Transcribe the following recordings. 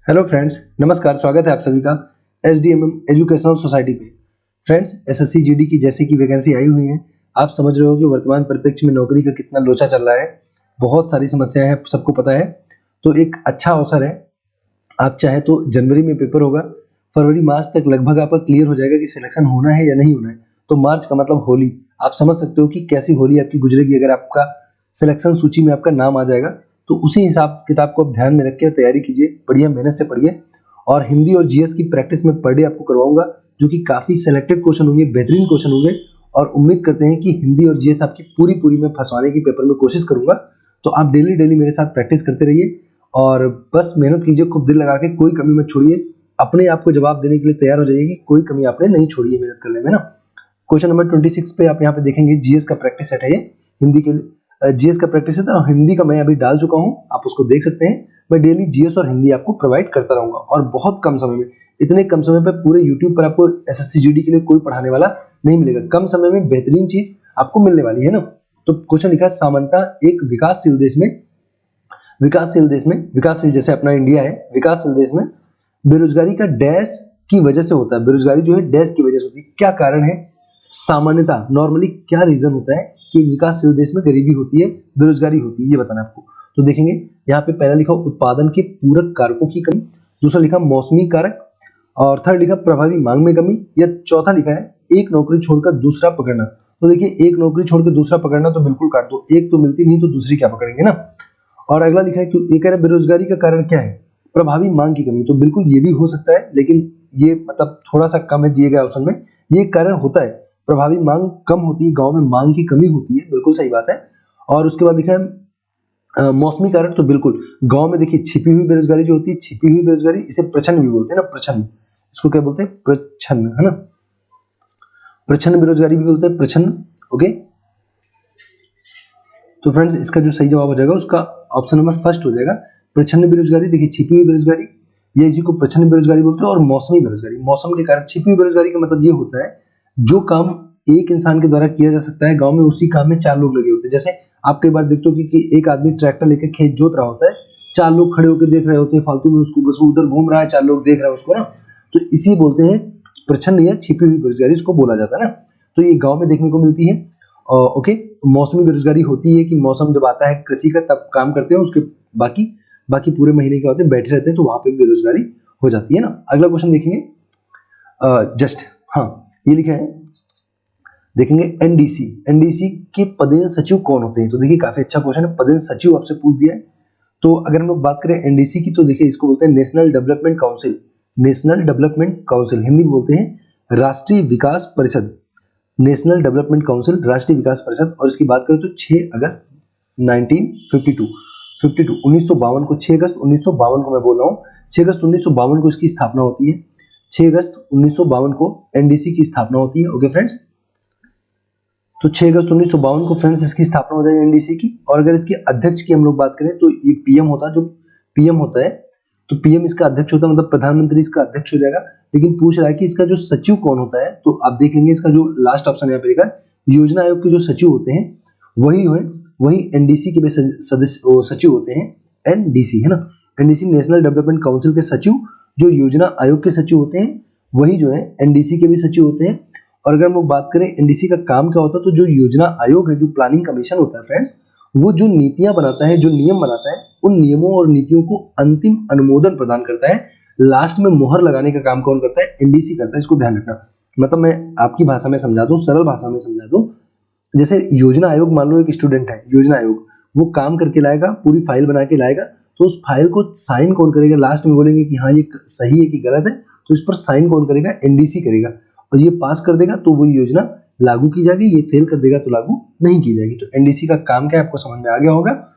Hello friends, नमस्कार। स्वागत है आप सभी का SDMM एजुकेशनल सोसाइटी पे। फ्रेंड्स, SSC GD की जैसे की वैकेंसी आई हुई है, आप समझ रहे हो कि वर्तमान परिप्रेक्ष्य में नौकरी का कितना लोचा चल रहा है। बहुत सारी समस्याएं हैं, सबको पता है। तो एक अच्छा अवसर है, आप चाहे तो जनवरी में पेपर होगा, फरवरी मार्च तक लगभग आपका क्लियर हो जाएगा कि सिलेक्शन होना है या नहीं होना है। तो मार्च का मतलब होली, आप समझ सकते हो कि कैसी होली आपकी गुजरेगी अगर आपका सिलेक्शन सूची में आपका नाम आ जाएगा। तो उसी हिसाब किताब को आप ध्यान में रख के तैयारी कीजिए, बढ़िया मेहनत से पढ़िए। और हिंदी और GS की प्रैक्टिस में पर डे आपको करवाऊंगा, जो कि काफ़ी सेलेक्टेड क्वेश्चन होंगे, बेहतरीन क्वेश्चन होंगे। और उम्मीद करते हैं कि हिंदी और GS आपकी पूरी मैं फंसवाने की पेपर में कोशिश करूंगा। तो आप डेली मेरे साथ प्रैक्टिस करते रहिए और बस मेहनत कीजिए, खूब दिल लगा के, कोई कमी मत छोड़िए। अपने आप को जवाब देने के लिए तैयार हो जाइए कि कोई कमी आपने नहीं छोड़ी है मेहनत करने में ना। क्वेश्चन नंबर 26 पे आप यहाँ पे देखेंगे, GS का प्रैक्टिस सेट है ये। हिंदी के लिए GS का प्रैक्टिस है, तो हिंदी का मैं अभी डाल चुका हूँ, आप उसको देख सकते हैं। मैं डेली GS और हिंदी आपको प्रोवाइड करता रहूंगा और बहुत कम समय में। इतने कम समय पर पूरे YouTube पर आपको SSC GD के लिए कोई पढ़ाने वाला नहीं मिलेगा। कम समय में बेहतरीन चीज आपको मिलने वाली है ना। तो क्वेश्चन लिखा है, सामान्यता एक विकासशील जैसे अपना इंडिया है, विकासशील देश में बेरोजगारी का डैश की वजह से होता है। बेरोजगारी जो है डैश की वजह से होती है। क्या कारण है? सामान्यता नॉर्मली क्या रीजन होता है कि एक विकासशील देश में गरीबी होती है, बेरोजगारी होती है, ये बताना है आपको। तो देखेंगे यहाँ पे पहला लिखा उत्पादन के पूरक कारकों की कमी, दूसरा लिखा मौसमी कारक, और थर्ड लिखा प्रभावी मांग में कमी, या चौथा लिखा है एक नौकरी छोड़कर दूसरा पकड़ना। तो देखिए, एक नौकरी छोड़कर दूसरा पकड़ना तो बिल्कुल काट दो, एक तो मिलती नहीं तो दूसरी क्या पकड़ेंगे ना। और अगला लिखा है कि ये कह रहे बेरोजगारी का कारण क्या है? प्रभावी मांग की कमी। तो बिल्कुल ये भी हो सकता है, लेकिन ये मतलब थोड़ा सा कम है दिए गए ऑप्शन में। ये कारण होता है, प्रभावी मांग कम होती है, गांव में मांग की कमी होती है, बिल्कुल सही बात है। और उसके बाद लिखा है मौसमी कारण। तो बिल्कुल गांव में देखिए छिपी हुई बेरोजगारी जो होती है, छिपी हुई बेरोजगारी, इसे प्रछन्न भी बोलते हैं ना, प्रछन्न। इसको क्या बोलते हैं? प्रछन्न, है ना। प्रछन्न बेरोजगारी भी बोलते हैं, प्रछन्न। ओके, तो फ्रेंड्स इसका जो सही जवाब हो जाएगा उसका ऑप्शन नंबर फर्स्ट हो जाएगा, प्रछन्न बेरोजगारी। देखिए, छिपी हुई बेरोजगारी, ये इसी को प्रछन्न बेरोजगारी बोलते हैं। और मौसमी बेरोजगारी, मौसम के कारण। छिपी हुई बेरोजगारी का मतलब ये होता है, जो काम एक इंसान के द्वारा किया जा सकता है गांव में, उसी काम में 4 लोग लगे होते हैं। जैसे आप कई बार देखते हो कि एक आदमी ट्रैक्टर लेकर खेत जोत रहा होता है, 4 लोग खड़े होकर देख रहे होते हैं फालतू में उसको, बस वो उधर घूम रहा है, 4 लोग देख रहे हैं उसको ना। तो इसी बोलते हैं प्रछन्न या छिपी हुई बेरोजगारी, इसको बोला जाता है ना। तो ये गाँव में देखने को मिलती है। ओके, मौसमी बेरोजगारी होती है कि मौसम जब आता है कृषि का तब काम करते हैं, उसके बाकी बाकी पूरे महीने क्या होते हैं, बैठे रहते हैं, तो वहां पे बेरोजगारी हो जाती है ना। अगला क्वेश्चन देखेंगे, हाँ, ये लिखा है, देखेंगे एनडीसी के पदेन सचिव कौन होते हैं। तो देखिए, काफी अच्छा क्वेश्चन है, पदेन सचिव आपसे पूछ दिया है। तो अगर हम लोग बात करें एनडीसी की, तो देखिए इसको बोलते हैं national development council. National development council Hindi में बोलते हैं राष्ट्रीय विकास परिषद। नेशनल डेवलपमेंट काउंसिल, राष्ट्रीय विकास परिषद। और इसकी बात करें तो 6 अगस्त 1952 को, 6 अगस्त 1952 को मैं बोल रहा हूँ, 6 अगस्त 1952 को इसकी स्थापना होती है। 6 अगस्त 1952 को एनडीसी की स्थापना होती है। ओके फ्रेंड्स, तो 6 अगस्त 1952 को फ्रेंड्स इसकी स्थापना हो जाएगी एनडीसी की। और अगर इसके अध्यक्ष की हम लोग बात करें तो ये पीएम होता है, जो पीएम होता है, तो पीएम इसका अध्यक्ष होता है, मतलब प्रधानमंत्री इसका अध्यक्ष हो जाएगा। लेकिन पूछ रहा है कि इसका जो सचिव कौन होता है, तो आप देख लेंगे इसका जो लास्ट ऑप्शन यहाँ पे लिखा है, योजना आयोग के जो सचिव होते हैं वही एनडीसी के भी सदस्य सचिव होते हैं। एनडीसी, है ना, एनडीसी नेशनल डेवलपमेंट काउंसिल के सचिव, जो योजना आयोग के सचिव होते हैं, वही जो है एनडीसी के भी सचिव होते हैं। और अगर हम लोग बात करें एनडीसी का काम क्या होता है, तो जो योजना आयोग है, जो प्लानिंग कमीशन होता है फ्रेंड्स, वो जो नीतियां बनाता है, जो नियम बनाता है, उन नियमों और नीतियों को अंतिम अनुमोदन प्रदान करता है। लास्ट में मोहर लगाने का काम कौन करता है? एनडीसी करता है। इसको ध्यान रखना। मतलब मैं आपकी भाषा में समझा दूं, सरल भाषा में समझा दूं, जैसे योजना आयोग, मान लो एक स्टूडेंट है, योजना आयोग वो काम करके लाएगा, पूरी फाइल बना के लाएगा, तो उस फाइल को साइन कौन करेगा? लास्ट में बोलेंगे कि हाँ ये सही है कि गलत है, तो इस पर साइन कौन करेगा? एनडीसी करेगा। और ये पास कर देगा तो वो योजना लागू की जाएगी, ये फेल कर देगा तो लागू नहीं की जाएगी। तो एनडीसी का काम क्या है, आपको समझ में आ गया होगा।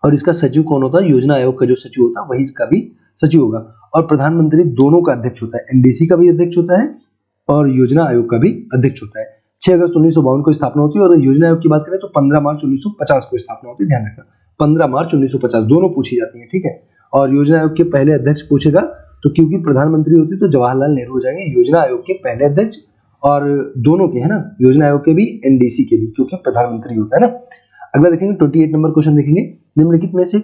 और इसका सचिव कौन होता है? योजना आयोग का जो सचिव होता है वही इसका भी सचिव होगा। और प्रधानमंत्री दोनों का अध्यक्ष होता है, एनडीसी का भी अध्यक्ष होता है और योजना आयोग का भी अध्यक्ष होता है। 6 अगस्त 1952 को स्थापना होती है। और योजना आयोग की बात करें तो 15 मार्च 1950 को स्थापना होती है, ध्यान रखना, 15 मार्च 1950, दोनों पूछी जाती है, ठीक है। और योजना आयोग के पहले अध्यक्ष पूछेगा, तो क्योंकि प्रधानमंत्री होती तो जवाहरलाल नेहरू हो जाएंगे योजना आयोग के पहले अध्यक्ष, और दोनों के, है ना, योजना आयोग के भी, एनडीसी के भी, क्योंकि प्रधानमंत्री होता है ना। अगला देखेंगे 28 नंबर क्वेश्चन देखेंगे, निम्नलिखित में से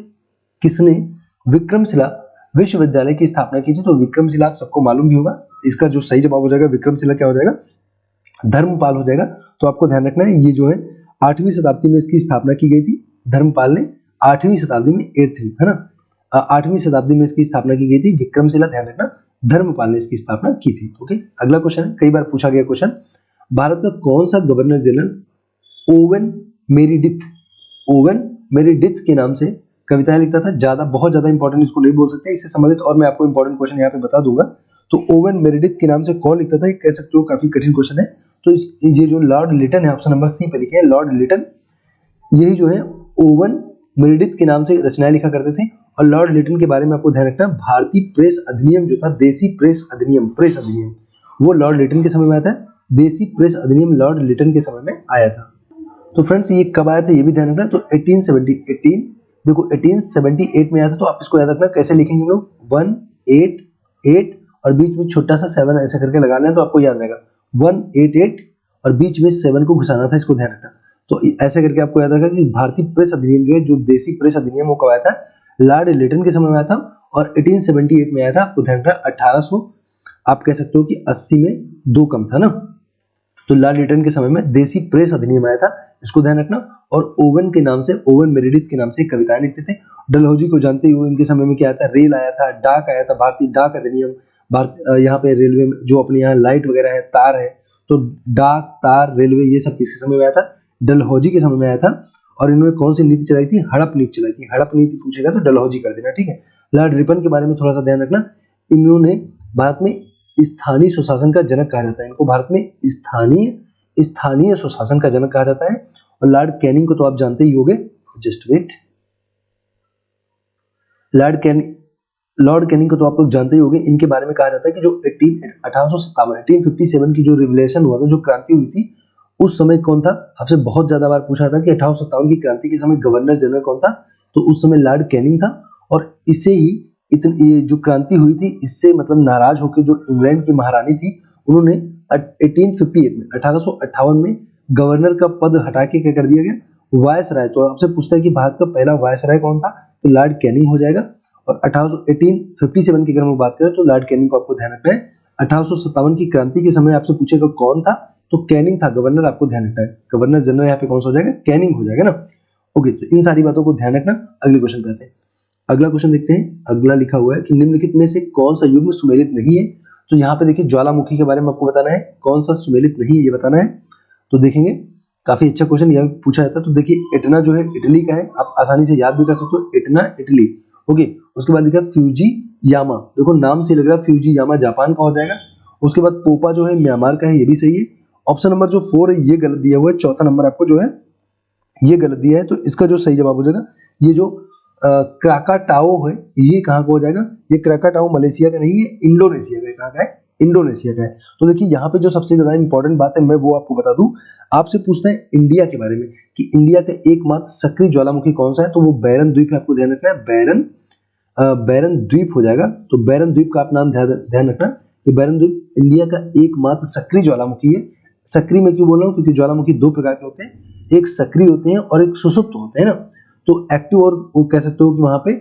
किसने विक्रमशिला विश्वविद्यालय की स्थापना की थी? तो विक्रमशिला आप सबको मालूम भी होगा, इसका जो सही जवाब हो जाएगा विक्रमशिला क्या हो जाएगा, धर्मपाल हो जाएगा। तो आपको ध्यान रखना है, ये जो है 8वीं शताब्दी में इसकी स्थापना की गई थी। धर्मपाल ने 8वीं शताब्दी में, 8वीं है ना, 8वीं शताब्दी में इसकी स्थापना की गई थी। विक्रमशिला ध्यान रखना, धर्मपाल ने इसकी स्थापना की थी। ओके, अगला क्वेश्चन है, कई बार पूछा गया क्वेश्चन, भारत का कौन सा governor general oven Meredith, oven Meredith के नाम से कविताएं लिखता था? बहुत ज्यादा इंपॉर्टेंट इसको नहीं बोल सकते, इससे संबंधित और मैं आपको इंपॉर्टेंट क्वेश्चन यहाँ पे बता दूंगा। तो ओवन मेरिडिथ के नाम से कौन लिखता था, ये कह सकते हो काफी कठिन क्वेश्चन है। तो ये जो लॉर्ड लिटन है, ऑप्शन नंबर सी पे लिखे हैं लॉर्ड लिटन, यही जो है ओवन मेरिडिथ के नाम से रचनाएं लिखा करते थे। और लॉर्ड लिटन के बारे में आपको ध्यान रखना, भारतीय प्रेस अधिनियम जो था, देसी प्रेस अधिनियम, वो लॉर्ड लिटन के समय में आया था। देसी प्रेस अधिनियम लॉर्ड लिटन के समय में आया था। तो फ्रेंड्स ये कब आया था ये भी ध्यान रखना, तो 1878 में आया था। तो आप इसको याद रखना, कैसे लिखेंगे हम लोग, 188 और बीच में छोटा सा 7 ऐसे करके लगाना है, तो आपको याद रहेगा 188 और बीच में 7 को घुसाना था, इसको ध्यान रखना। तो ऐसे करके आपको याद रखा कि भारतीय प्रेस अधिनियम जो है, जो देसी प्रेस अधिनियम वो कब आया था, लॉर्ड लिटन के समय में आया था और 1878 में आया था। आपको ध्यान रखना 1800 आप कह सकते हो कि 80 में 2 कम था ना, तो लॉर्ड लिटन के समय में देसी प्रेस अधिनियम आया था, इसको ध्यान रखना। और ओवन के नाम से, ओवन मेरिडिथ के नाम से कविताएं लिखते थे। डलहौजी को जानते ही हो, इनके समय में क्या आया था, रेल आया था, डाक आया था, भारतीय डाक अधिनियम। यहाँ पे रेलवे में जो अपने यहाँ लाइट वगैरह है, तार है, तो डाक, तार, रेलवे, ये सब किसके समय में आया था, डलहौजी के समय में आया था। और इन्होंने कौन सी नीति चलाई थी, हड़प नीति चलाई थी। हड़प नीति पूछेगा तो डलहौजी कर देना, ठीक है। लॉर्ड रिपन के बारे में थोड़ा सा ध्यान रखना, इन्होंने भारत में स्थानीय सुशासन का जनक कहा जाता है, इनको भारत में स्थानीय सुशासन का जनक कहा जाता है। और लॉर्ड कैनिंग को तो आप जानते ही होंगे, जस्ट वेट, लॉर्ड कैनिंग को तो आप लोग जानते ही होंगे। इनके बारे में कहा जाता है कि जो 1857 की जो रिवोल्यूशन हुआ था, जो क्रांति हुई थी, उस समय कौन था, आपसे बहुत ज्यादा बार पूछा था कि 1857 की क्रांति के समय गवर्नर जनरल कौन था, तो उस समय लॉर्ड कैनिंग था। और इसे ही ये जो क्रांति हुई थी, इससे मतलब नाराज होकर जो इंग्लैंड की महारानी थी, उन्होंने 1858 में गवर्नर का पद हटा के क्या कर दिया गया, वायसराय। तो आपसे पूछता है कि भारत का पहला वायसराय कौन था, तो लॉर्ड कैनिंग हो जाएगा। और 1857 की अगर हम बात करें तो लॉर्ड कैनिंग को आपको ध्यान रखना है। 1857 की क्रांति के समय आपसे पूछेगा कौन था, तो कैनिंग था गवर्नर, आपको ध्यान रखना है। गवर्नर जनरल यहाँ पे कौन सा हो जाएगा, कैनिंग हो जाएगा ना। ओके, तो इन सारी बातों को ध्यान रखना। अगले क्वेश्चन पे आते हैं। अगला क्वेश्चन देखते हैं। अगला लिखा हुआ है कि निम्नलिखित में से कौन सा युग्म सुमेलित नहीं है। तो यहाँ पे देखिए ज्वालामुखी के बारे में आपको बताना है, कौन सा सुमेलित नहीं है ये बताना है। तो देखेंगे काफी अच्छा क्वेश्चन यह पूछा जाता है। तो देखिए एटना जो है इटली का है, आप आसानी से याद भी कर सकते हो, एटना इटली। ओके, उसके बाद लिखा फ्यूजी यामा, देखो नाम से लग रहा है फ्यूजी यामा जापान का हो जाएगा। उसके बाद पोपा जो है म्यांमार का है, ये भी सही है। ऑप्शन नंबर जो 4 है ये गलत दिया हुआ है, चौथा नंबर आपको जो है ये गलत दिया है। तो इसका जो सही जवाब हो जाएगा, ये जो क्राकाटाओ है, ये कहाँ का हो जाएगा, ये क्राकाटाओ मलेशिया का नहीं है, इंडोनेशिया का है। कहाँ का है, इंडोनेशिया का है। तो देखिए यहाँ पे जो सबसे ज्यादा इंपॉर्टेंट बात है मैं वो आपको बता दूं। आपसे पूछता है इंडिया के बारे में कि इंडिया का एकमात्र सक्रिय ज्वालामुखी कौन सा है, तो वो बैरन द्वीप है, आपको ध्यान रखना है। बैरन द्वीप हो जाएगा। तो बैरन द्वीप का आप नाम ध्यान रखना कि बैरन द्वीप इंडिया का एकमात्र सक्रिय ज्वालामुखी है। सक्रिय में क्यों बोल रहा हूँ, क्योंकि ज्वालामुखी 2 प्रकार के होते हैं, एक सक्रिय होते हैं और एक सुसुप्त होते हैं ना। तो एक्टिव और वो कह सकते हो कि वहां पे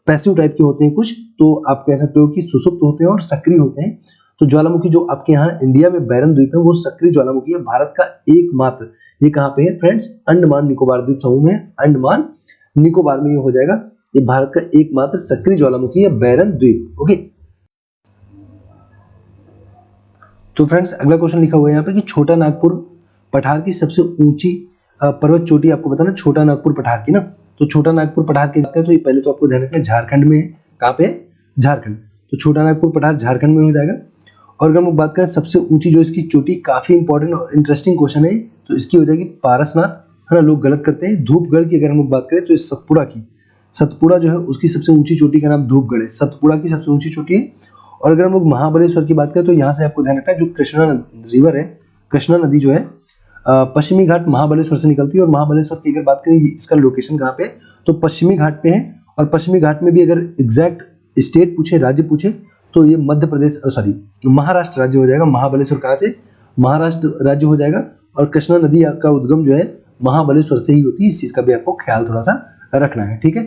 पैसिव टाइप के होते हैं कुछ, तो आप कह सकते हो कि सुसुप्त होते हैं और सक्रिय होते हैं। तो ज्वालामुखी जो आपके यहाँ इंडिया में बैरन द्वीप है वो सक्रिय ज्वालामुखी है, भारत का एकमात्र। ये कहाँ पे है फ्रेंड्स, अंडमान निकोबार द्वीप समूह में, अंडमान निकोबार में ये हो जाएगा। ये भारत का एकमात्र सक्रिय ज्वालामुखी है बैरन द्वीप। ओके, तो फ्रेंड्स अगला क्वेश्चन लिखा हुआ है यहाँ पे कि छोटा नागपुर पठार की सबसे ऊंची पर्वत चोटी आपको बताना, छोटा नागपुर पठार की ना। तो छोटा नागपुर पठार की बात करें तो ये पहले तो आपको ध्यान रखना झारखंड में है। कहाँ पे, झारखंड। तो छोटा नागपुर पठार झारखंड में हो जाएगा। और अगर हम बात करें सबसे ऊंची जो इसकी चोटी, काफी इंपॉर्टेंट और इंटरेस्टिंग क्वेश्चन है, तो इसकी हो जाएगी पारसनाथ, है ना। लोग गलत करते हैं। धूपगढ़ की अगर हम बात करें तो सतपुड़ा की, सतपुड़ा जो है उसकी सबसे ऊंची चोटी का नाम धूपगढ़ है, सतपुड़ा की सबसे ऊंची चोटी है। और अगर हम लोग महाबलेश्वर की बात करें तो यहाँ से आपको ध्यान रखना है, जो कृष्णा रिवर है, कृष्णा नदी जो है पश्चिमी घाट महाबलेश्वर से निकलती है। और महाबलेश्वर की अगर बात करें इसका लोकेशन कहाँ पे है, तो पश्चिमी घाट पे है। और पश्चिमी घाट में भी अगर एग्जैक्ट स्टेट पूछे, राज्य पूछे, तो ये मध्य प्रदेश, सॉरी महाराष्ट्र राज्य हो जाएगा। महाबलेश्वर कहाँ से, महाराष्ट्र राज्य हो जाएगा। और कृष्णा नदी का उद्गम जो है महाबलेश्वर से ही होती है, इस चीज का भी आपको ख्याल थोड़ा सा रखना है, ठीक है।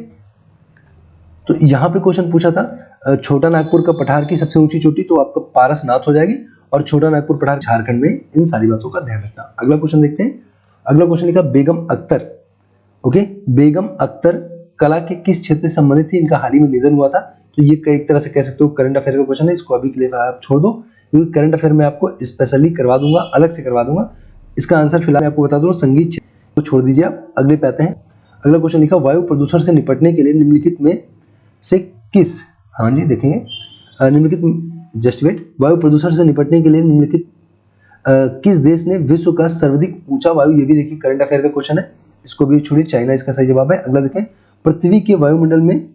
तो यहाँ पे क्वेश्चन पूछा था छोटा नागपुर का पठार की सबसे ऊंची चोटी, तो आपका पारसनाथ हो जाएगी, और छोटा नागपुर पठार झारखंड में। इन सारी बातों का ध्यान रखना। अगला क्वेश्चन देखते हैं। अगला क्वेश्चन लिखा बेगम अख्तर। ओके, बेगम अख्तर कला के किस क्षेत्र से संबंधित थी? इनका हाल ही में निधन हुआ था। तो ये एक तरह से कह सकते हो करंट अफेयर का क्वेश्चन है, इसको अभी के लिए आप छोड़ दो, क्योंकि करंट अफेयर में आपको स्पेशली करवा दूंगा, अलग से करवा दूंगा। इसका आंसर फिलहाल आपको बता दूं, संगीत को छोड़ दीजिए आप। अगले पे आते हैं। अगला क्वेश्चन लिखा वायु प्रदूषण से निपटने के लिए निम्नलिखित में से किस, हाँ जी देखेंगे, निम्नलिखित जस्ट वेट, वायु प्रदूषण से निपटने के लिए निम्नलिखित किस देश ने विश्व का सर्वाधिक ऊंचा वायु, ये भी देखिए करंट अफेयर का क्वेश्चन है, इसको भी छोड़िए, चाइना इसका सही जवाब है। अगला देखें, पृथ्वी के वायुमंडल में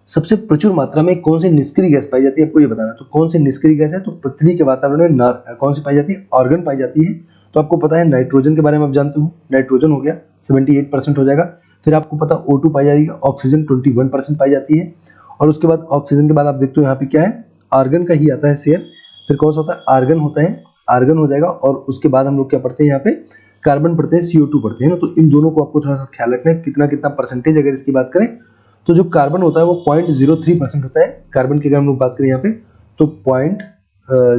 सबसे प्रचुर मात्रा में कौन सी निष्क्रिय गैस पाई जाती है? आपको ये बताना। तो कौन सी निष्क्रिय गैस है? तो पृथ्वी के वातावरण में कौन सी पाई जाती है? आर्गन पाई जाती है। तो आपको पता है नाइट्रोजन के बारे में आप जानते हो, नाइट्रोजन हो गया 78% हो जाएगा। फिर आपको पता O2 पाई जाएगी, ऑक्सीजन 21% पाई जाती है, और उसके बाद ऑक्सीजन के बाद आप देखते हो यहाँ पे क्या है, आर्गन का ही आता है शेयर। फिर कौन सा होता है? आर्गन होता है, आर्गन हो जाएगा। और उसके बाद हम लोग क्या पढ़ते हैं यहाँ पे? कार्बन पढ़ते हैं, CO2 पढ़ते हैं ना। तो इन दोनों को आपको थोड़ा सा ख्याल रखना है, कितना कितना परसेंटेज। अगर इसकी बात करें तो जो कार्बन होता है वो 0.03% होता है। कार्बन की अगर हम लोग बात करें यहाँ पे तो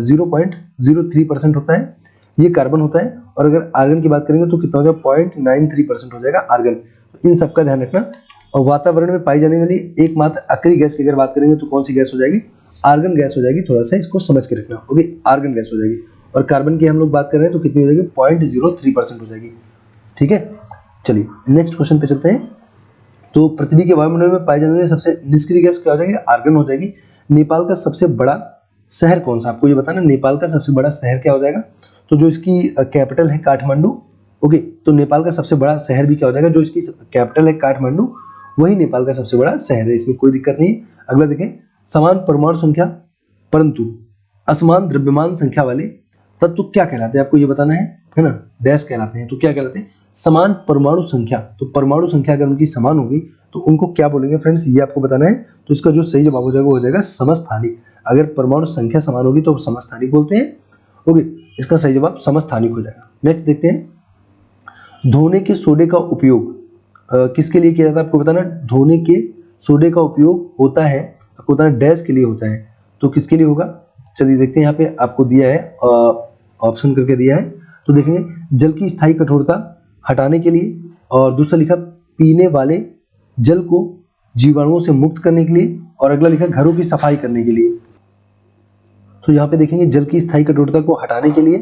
0.03% होता है, ये कार्बन होता है। और अगर आर्गन की बात करेंगे तो कितना हो जाएगा? 0.93% हो जाएगा आर्गन। तो इन सबका ध्यान रखना। और वातावरण में पाई जाने वाली एकमात्र अक्रिय गैस की अगर बात करेंगे तो कौन सी गैस हो जाएगी? आर्गन गैस हो जाएगी। थोड़ा सा इसको समझ के रखना। ओके, आर्गन गैस हो जाएगी। और कार्बन की हम लोग बात कर रहे हैं तो कितनी हो जाएगी? 0.03% हो जाएगी। ठीक है, चलिए नेक्स्ट क्वेश्चन पे चलते हैं। तो पृथ्वी के वायुमंडल में पाई जाने वाली सबसे निष्क्रिय गैस क्या हो जाएगी? आर्गन हो जाएगी। नेपाल का सबसे बड़ा शहर कौन सा? आपको ये बताना, नेपाल का सबसे बड़ा शहर क्या हो जाएगा? तो जो इसकी कैपिटल है काठमांडू। ओके, तो नेपाल का सबसे बड़ा शहर भी क्या हो जाएगा? जो इसकी कैपिटल है काठमांडू, वही नेपाल का सबसे बड़ा शहर है, इसमें कोई दिक्कत नहीं है। अगला देखें, समान परमाणु संख्या परंतु असमान द्रव्यमान संख्या वाले तत्व क्या कहलाते हैं? आपको ये बताना है ना। डैश कहलाते हैं। तो क्या कहलाते हैं? समान परमाणु संख्या। तो परमाणु संख्या अगर उनकी समान होगी तो उनको क्या बोलेंगे फ्रेंड्स? ये आपको बताना है। तो इसका जो सही जवाब हो जाएगा वो हो जाएगा समस्थानिक। अगर परमाणु संख्या समान होगी तो समस्थानिक बोलते हैं। ओके, इसका सही जवाब समस्थानिक हो जाएगा। नेक्स्ट देखते हैं, धोने के सोडे का उपयोग किसके लिए किया जाता है? आपको बताना। धोने के सोडे का उपयोग होता है, आपको बताना डैश के लिए होता है। तो किसके लिए होगा? चलिए देखते हैं, यहाँ पे आपको दिया है, ऑप्शन करके दिया है। तो देखेंगे, जल की स्थायी कठोरता हटाने के लिए, और दूसरा लिखा पीने वाले जल को जीवाणुओं से मुक्त करने के लिए, और अगला लिखा घरों की सफाई करने के लिए। तो यहाँ पे देखेंगे, जल की स्थायी कठोरता को हटाने के लिए,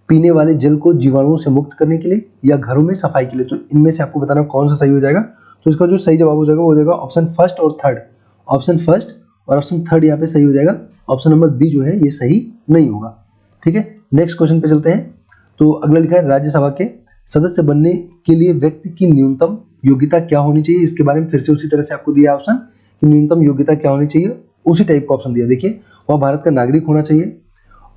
पीने वाले जल को जीवाणुओं से मुक्त करने के लिए, या घरों में सफाई के लिए। तो इनमें से आपको बताना कौन सा सही हो जाएगा। तो इसका जो सही जवाब हो जाएगा वो हो जाएगा ऑप्शन फर्स्ट और थर्ड। ऑप्शन फर्स्ट और ऑप्शन थर्ड यहाँ पे सही हो जाएगा। ऑप्शन नंबर बी जो है ये सही नहीं होगा। ठीक है, नेक्स्ट क्वेश्चन पे चलते हैं। तो अगला लिखा है, राज्यसभा के सदस्य बनने के लिए व्यक्ति की न्यूनतम योग्यता क्या होनी चाहिए? इसके बारे में फिर से उसी तरह से आपको दिया ऑप्शन कि न्यूनतम योग्यता क्या होनी चाहिए, उसी टाइप का ऑप्शन दिया। देखिए, वह भारत का नागरिक होना चाहिए,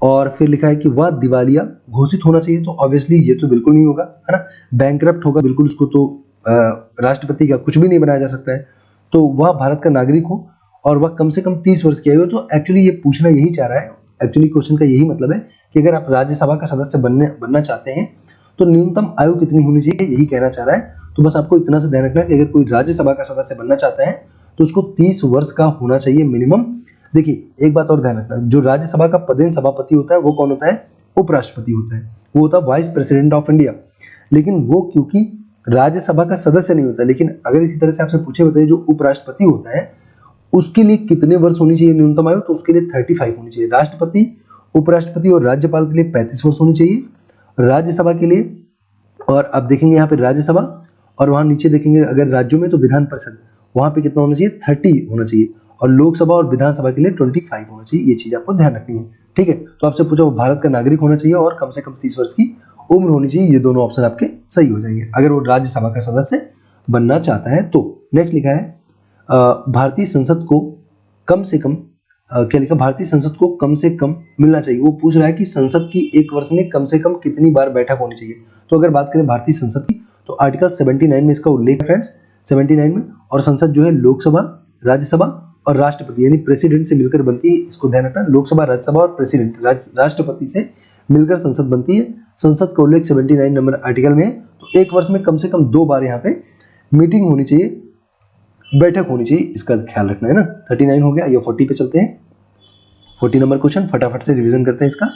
और फिर लिखा है कि वह दिवालिया घोषित होना चाहिए। तो ऑब्वियसली ये तो बिल्कुल नहीं होगा, है ना। बैंकरप्ट होगा बिल्कुल, उसको तो राष्ट्रपति का कुछ भी नहीं बनाया जा सकता है। तो वह भारत का नागरिक हो और वह कम से कम 30 वर्ष की आयु हो। तो एक्चुअली ये पूछना यही चाह रहा है, एक्चुअली क्वेश्चन का यही मतलब है कि अगर आप राज्यसभा का सदस्य बनना चाहते हैं तो न्यूनतम आयु कितनी होनी चाहिए, यही कहना चाह रहा है। तो बस आपको इतना सा ध्यान रखना है कि अगर कोई राज्यसभा का सदस्य बनना चाहता है तो उसको 30 वर्ष का होना चाहिए मिनिमम। देखिए, एक बात और ध्यान रखना, जो राज्यसभा का पदेन सभापति होता है वो कौन होता है? उपराष्ट्रपति होता है। वो होता है वाइस प्रेसिडेंट ऑफ इंडिया। लेकिन वो क्योंकि राज्यसभा का सदस्य नहीं होता, लेकिन अगर इसी तरह से आपसे पूछे बताइए जो उपराष्ट्रपति होता है उसके लिए कितने वर्ष होनी चाहिए न्यूनतम आयु? तो उसके लिए 35 होनी चाहिए। राष्ट्रपति, उपराष्ट्रपति और राज्यपाल के लिए 35 वर्ष होनी चाहिए, राज्यसभा के लिए। और अब देखेंगे यहाँ पे राज्यसभा, और वहाँ नीचे देखेंगे अगर राज्यों में तो विधान परिषद, वहाँ पे कितना होना चाहिए? 30 होना चाहिए। और लोकसभा और विधानसभा के लिए 25 होना चाहिए। ये चीज आपको ध्यान रखनी है। ठीक है, तो आपसे पूछा वो भारत का नागरिक होना चाहिए और कम से कम 30 वर्ष की उम्र होनी चाहिए। ये दोनों ऑप्शन आपके सही हो जाएंगे अगर वो राज्यसभा का सदस्य बनना चाहता है तो। नेक्स्ट लिखा है, भारतीय संसद को कम से कम क्या लिखा? भारतीय संसद को कम से कम मिलना चाहिए। वो पूछ रहा है कि संसद की एक वर्ष में कम से कम कितनी बार बैठक होनी चाहिए। तो अगर बात करें भारतीय संसद की तो आर्टिकल 79 में इसका उल्लेख है फ्रेंड्स, 79 में। और संसद जो है लोकसभा, राज्यसभा और राष्ट्रपति यानी प्रेसिडेंट से मिलकर बनती है। इसको ध्यान रखना, लोकसभा, राज्यसभा और प्रेसिडेंट राष्ट्रपति से मिलकर संसद बनती है। संसद का उल्लेख 79 नंबर आर्टिकल में है। तो एक वर्ष में कम से कम 2 बार यहाँ पे मीटिंग होनी चाहिए बैठक होनी चाहिए, इसका ख्याल रखना है ना। 39 हो गया। ये 40 पे चलते हैं। 40 नंबर क्वेश्चन फटाफट से रिवीजन करते हैं इसका।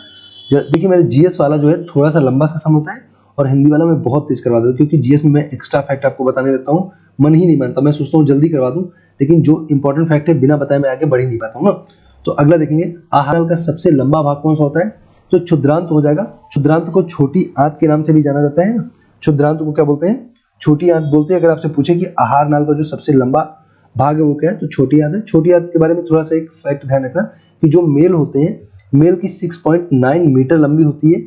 देखिए मेरे जीएस वाला जो है थोड़ा सा लंबा सा सम होता है और हिंदी वाला मैं बहुत तेज करवा देता हूँ, क्योंकि जीएस में मैं एक्स्ट्रा फैक्ट आपको बताने लगता हूँ, मन ही नहीं मानता, मैं सोचता हूँ जल्दी करवा दूँ, लेकिन जो इंपॉर्टेंट फैक्ट है बिना बताए मैं आगे बढ़ ही नहीं पाता हूँ ना। तो अगला देखेंगे, आहार नाल का सबसे लंबा भाग कौन सा होता है? तो क्षुद्रांत हो जाएगा। क्षुद्रांत को छोटी आंत के नाम से भी जाना जाता है ना। क्षुद्रांत को क्या बोलते हैं? छोटी आंत बोलते हैं। अगर आपसे पूछे कि आहार नाल का जो सबसे लंबा भाग है वो क्या है, तो छोटी आंत है। छोटी आंत के बारे में थोड़ा सा एक फैक्ट ध्यान रखना कि जो मेल होते हैं, मेल की 6.9 मीटर लंबी होती है,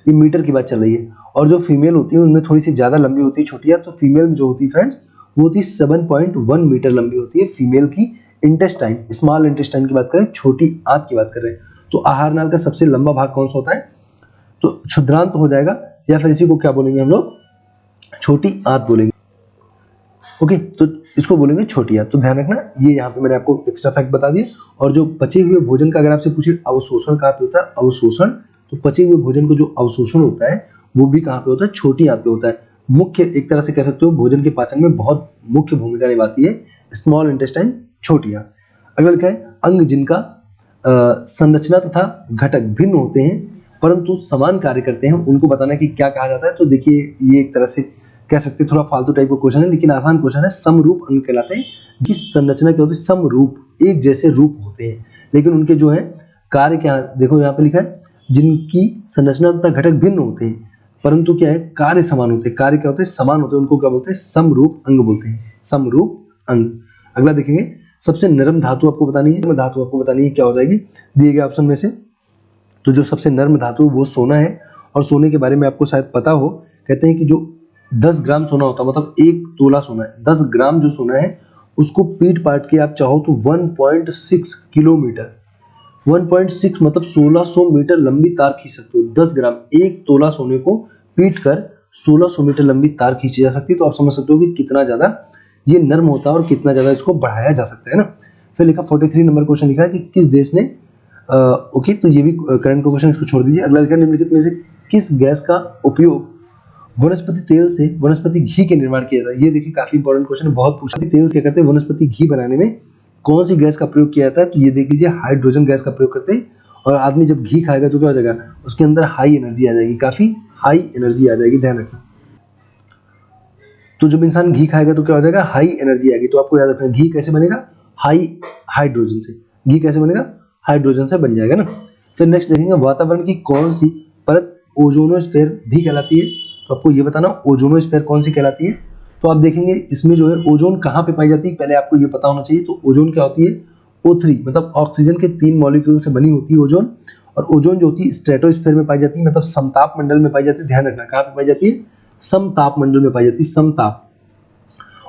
ये मीटर की बात चल रही है, और जो फीमेल होती है उनमें थोड़ी सी ज़्यादा लंबी होती है छोटी आंत। तो फीमेल जो होती है फ्रेंड्स वो होती है 7.1 मीटर लंबी होती है फीमेल की इंटेस्टाइन, स्मॉल इंटेस्टाइन की बात करें, छोटी आंत की बात कर रहे हैं। तो आहार नाल का सबसे लंबा भाग कौन सा होता है? तो क्षुद्रांत हो जाएगा, या फिर इसी को क्या बोलेंगे हम लोग? छोटी आंत बोलेंगे। ओके, तो इसको बोलेंगे छोटी आंत। तो ध्यान रखना, ये यहाँ पे मैंने आपको एक्स्ट्रा फैक्ट बता दिए। और जो बचे हुए भोजन का अगर आपसे पूछे अवशोषण कहाँ पे होता है, अवशोषण, तो बचे हुए भोजन को जो अवशोषण होता है वो भी कहाँ पे होता है? छोटी आंत पे होता है। मुख्य एक तरह से कह सकते हो भोजन के पाचन में बहुत मुख्य भूमिका निभाती है स्मॉल इंटेस्टाइन, छोटी आंत। अगला लिखा है, अंग जिनका संरचना तथा घटक भिन्न होते हैं परंतु समान कार्य करते हैं, उनको बताना कि क्या कहा जाता है। तो देखिए ये एक तरह से कह सकते हैं थोड़ा फालतू टाइप का क्वेश्चन है, लेकिन आसान क्वेश्चन है। समरूप अंग कहलाते हैं, जिस संरचना के होती है समरूप, एक जैसे रूप होते हैं, लेकिन उनके जो है कार्य क्या है, देखो यहाँ पे लिखा है जिनकी संरचना तथा घटक भिन्न होते हैं परंतु क्या है, कार्य समान होते हैं। कार्य क्या होते हैं? समान होते हैं, उनको क्या बोलते हैं? समरूप अंग बोलते हैं, समरूप अंग। अगला देखेंगे, सबसे नरम धातु आपको बतानी है, धातु आपको बतानी है, क्या हो जाएगी दिए गए ऑप्शन में से? तो जो सबसे नर्म धातु वो सोना है, और सोने के बारे में आपको शायद पता हो, कहते हैं कि जो 10 ग्राम सोना होता है, मतलब 1 तोला सोना है, 10 ग्राम जो सोना है उसको पीट पाट के आप चाहो तो 1.6 किलोमीटर, 1.6 मतलब 1600 मीटर लंबी तार खींच सकते हो। 10 ग्राम, 1 तोला सोने को पीट कर 1600 मीटर लंबी तार खींची जा सकती है। तो आप समझ सकते हो कि कितना ज़्यादा ये नर्म होता है और कितना ज़्यादा इसको बढ़ाया जा सकता है ना। फिर लिखा 43 नंबर क्वेश्चन लिखा है कि किस देश ने ओके, तो ये भी करंट क्वेश्चन, इसको छोड़ दीजिए। अगला लिखा, निम्नलिखित में से किस गैस का उपयोग वनस्पति तेल से वनस्पति घी के निर्माण किया जाता है? ये देखिए काफी इंपॉर्टेंट क्वेश्चन है, बहुत पूछा। तेल क्या करते हैं? वनस्पति घी बनाने में कौन सी गैस का प्रयोग किया जाता है? तो ये देख लीजिए, हाइड्रोजन गैस का प्रयोग करते हैं। और आदमी जब घी खाएगा तो क्या हो जाएगा? उसके अंदर हाई एनर्जी आ जाएगी, काफी हाई एनर्जी आ जाएगी, ध्यान रखना। तो जब इंसान घी खाएगा तो क्या हो जाएगा? हाई एनर्जी आएगी। तो आपको याद रखना, घी कैसे बनेगा? हाइड्रोजन से। घी कैसे बनेगा? हाइड्रोजन से बन जाएगा ना। फिर नेक्स्ट देखेंगे, वातावरण की कौन सी परत ओजोनोस्फीयर भी कहलाती है? तो आपको ये बताना, ओजोनोस्फीयर कौन सी कहलाती है। तो आप देखेंगे इसमें जो है ओजोन कहाँ पे पाई जाती है, पहले आपको ये पता होना चाहिए। तो ओजोन क्या होती है? O3, मतलब ऑक्सीजन के 3 मॉलिक्यूल से बनी होती है ओजोन। और ओजोन जो होती है स्ट्रेटोस्फीयर में पाई जाती है, मतलब समताप मंडल में पाई जाती है। ध्यान रखना, कहाँ पे पाई जाती है? समताप मंडल में पाई जाती है, समताप।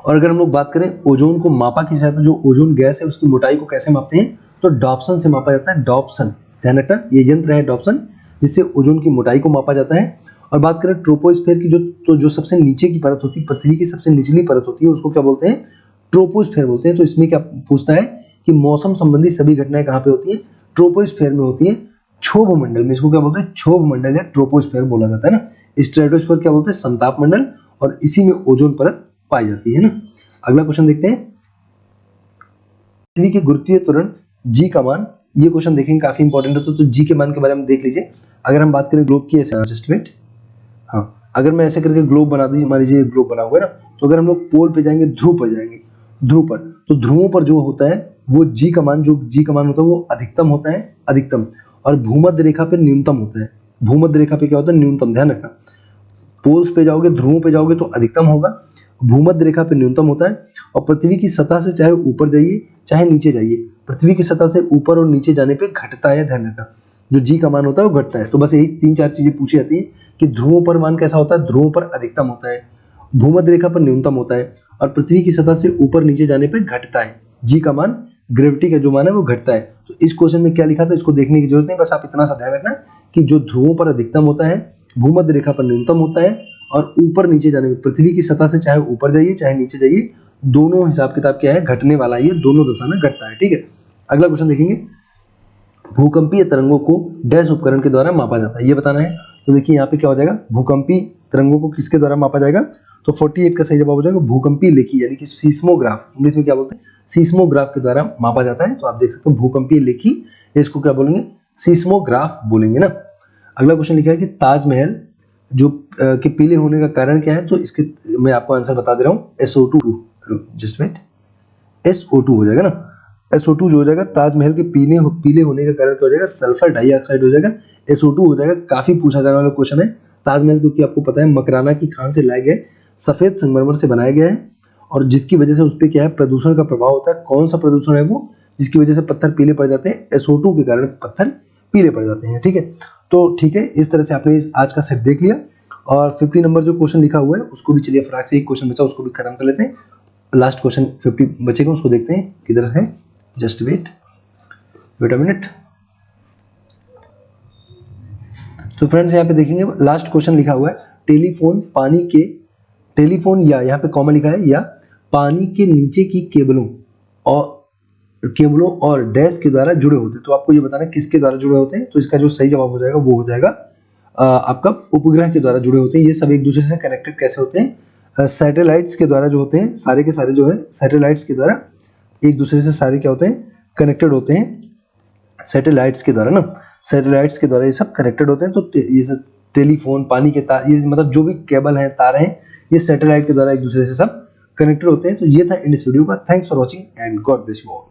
और अगर हम लोग बात करें ओजोन को मापा किस जाता है, जो ओजोन गैस है उसकी मोटाई को कैसे मापते हैं? तो डॉप्सन से मापा जाता है, डॉप्सन। ध्यान रखना, ये यंत्र है डॉप्सन, जिससे ओजोन की मोटाई को मापा जाता है। और बात करें ट्रोपोस्फीयर की, जो सबसे नीचे की परत होती है, पृथ्वी की सबसे निचली परत होती है, उसको क्या बोलते हैं? ट्रोपोस्फीयर बोलते हैं। तो इसमें क्या पूछता है कि मौसम संबंधी सभी घटनाएं कहाँ पे होती है? ट्रोपोस्फीयर में होती है, क्षोभ मंडल में। इसको क्या बोलते हैं? क्षोभ मंडल या ट्रोपोस्फीयर बोला जाता है ना। स्ट्रेटोस्फीयर क्या बोलते हैं? समताप मंडल, और इसी में ओजोन परत पाई जाती है ना। अगला क्वेश्चन देखते हैं, पृथ्वी के गुरुत्वीय त्वरण जी का मान। ये क्वेश्चन देखेंगे, काफी इंपॉर्टेंट है। तो जी के मान के बारे में देख लीजिए। अगर हम बात करें ग्लोब की, ऐसे जस्ट वेट, हाँ, अगर मैं ऐसे करके ग्लोब बना दी, मान लीजिए ग्लोब बना हुआ है ना, तो अगर हम लोग पोल पे जाएंगे, ध्रुव पर जाएंगे, ध्रुव पर, तो ध्रुवों पर जो होता है वो जी का मान, जो जी का मान होता है वो अधिकतम होता है, अधिकतम। और भूमध्य रेखा पे न्यूनतम होता है। भूमध्य रेखा पे क्या होता है? न्यूनतम। ध्यान रखना, पोल्स पे जाओगे, ध्रुवों पे जाओगे तो अधिकतम होगा, भूमध्य रेखा पे न्यूनतम होता है। और पृथ्वी की सतह से चाहे ऊपर जाइए चाहे नीचे जाइए, पृथ्वी की सतह से ऊपर और नीचे जाने पे घटता है। ध्यान रखना, जो जी का मान होता है वो घटता है। तो बस यही 3-4 चीजें पूछी जाती है कि ध्रुवों पर मान कैसा होता है? ध्रुवों पर अधिकतम होता है, भूमध्य रेखा पर न्यूनतम होता है, और पृथ्वी की सतह से ऊपर नीचे जाने पे घटता है। जी का मान, ग्रेविटी का जो मान है वो घटता है। तो इस क्वेश्चन में क्या लिखा था इसको देखने की जरूरत नहीं, बस आप इतना सा ध्यान रखना कि जो ध्रुवों पर अधिकतम होता है, भूमध्य रेखा पर न्यूनतम होता है, और ऊपर नीचे जाने में, पृथ्वी की सतह से चाहे ऊपर जाइए चाहे नीचे जाइए, दोनों हिसाब किताब क्या है? घटने वाला, ये दोनों दशा में घटता है। ठीक है, अगला क्वेश्चन देखेंगे, भूकंपीय तरंगों को डैश उपकरण के द्वारा मापा जाता है, ये बताना है। तो देखिए यहाँ पे क्या हो जाएगा, भूकंपीय तरंगों को किसके द्वारा मापा जाएगा? तो 48 का सही जवाब हो जाएगा भूकंपीय लेखी, यानी कि सीस्मोग्राफ, इंग्लिश में क्या बोलते हैं, सीस्मोग्राफ के द्वारा मापा जाता है। तो आप देख सकते हो भूकंपीय लेखी, इसको क्या बोलेंगे, सीस्मोग्राफ बोलेंगे ना। अगला क्वेश्चन लिखा है कि ताजमहल जो के पीले होने का कारण क्या है, तो इसके मैं आपको आंसर बता दे रहा हूँ, SO2, जस्ट वेट, SO2 हो जाएगा ना, SO2 जो हो जाएगा ताजमहल के पीले होने का कारण क्या हो जाएगा, सल्फर डाइऑक्साइड हो जाएगा, SO2 हो जाएगा। काफी पूछा जाने वाला क्वेश्चन है। ताजमहल क्योंकि आपको पता है मकराना की खान से लाए गए सफेद संगमरमर से बनाया गया है, और जिसकी वजह से उस पर क्या है, प्रदूषण का प्रभाव होता है। कौन सा प्रदूषण है वो, जिसकी वजह से पत्थर पीले पड़ जाते हैं, SO2 के कारण पत्थर पीले पड़ जाते हैं। ठीक है, तो ठीक है, इस तरह से आपने आज का सेट देख लिया। और 50 नंबर जो क्वेश्चन लिखा हुआ है उसको भी चलिए फटाक से, एक क्वेश्चन बचा उसको भी खत्म कर लेते हैं। लास्ट क्वेश्चन 50 बचेगा, उसको देखते हैं किधर है, जस्ट वेट अ मिनट। तो फ्रेंड्स यहाँ पे देखेंगे लास्ट क्वेश्चन लिखा हुआ है, टेलीफोन या यहाँ पे कॉमा लिखा है, या पानी के नीचे की केबलों और डैश के द्वारा जुड़े होते हैं। तो आपको ये बताना है किसके द्वारा जुड़े होते हैं। तो इसका जो सही जवाब हो जाएगा वो हो जाएगा आपका उपग्रह के द्वारा जुड़े होते हैं। ये सब एक दूसरे से कनेक्टेड कैसे होते हैं, सैटेलाइट्स के द्वारा जो होते हैं, सारे के सारे जो है सैटेलाइट्स के द्वारा एक दूसरे से सारे क्या होते हैं, कनेक्टेड होते हैं, सैटेलाइट्स के द्वारा ना, सैटेलाइट्स के द्वारा ये सब कनेक्टेड होते हैं। तो ये सब टेलीफोन, पानी के तार, ये मतलब जो भी केबल हैं, तार हैं, ये सैटेलाइट के द्वारा एक दूसरे से सब कनेक्टेड होते हैं। तो ये था इन इस वीडियो का। Thanks for watching and God bless you all.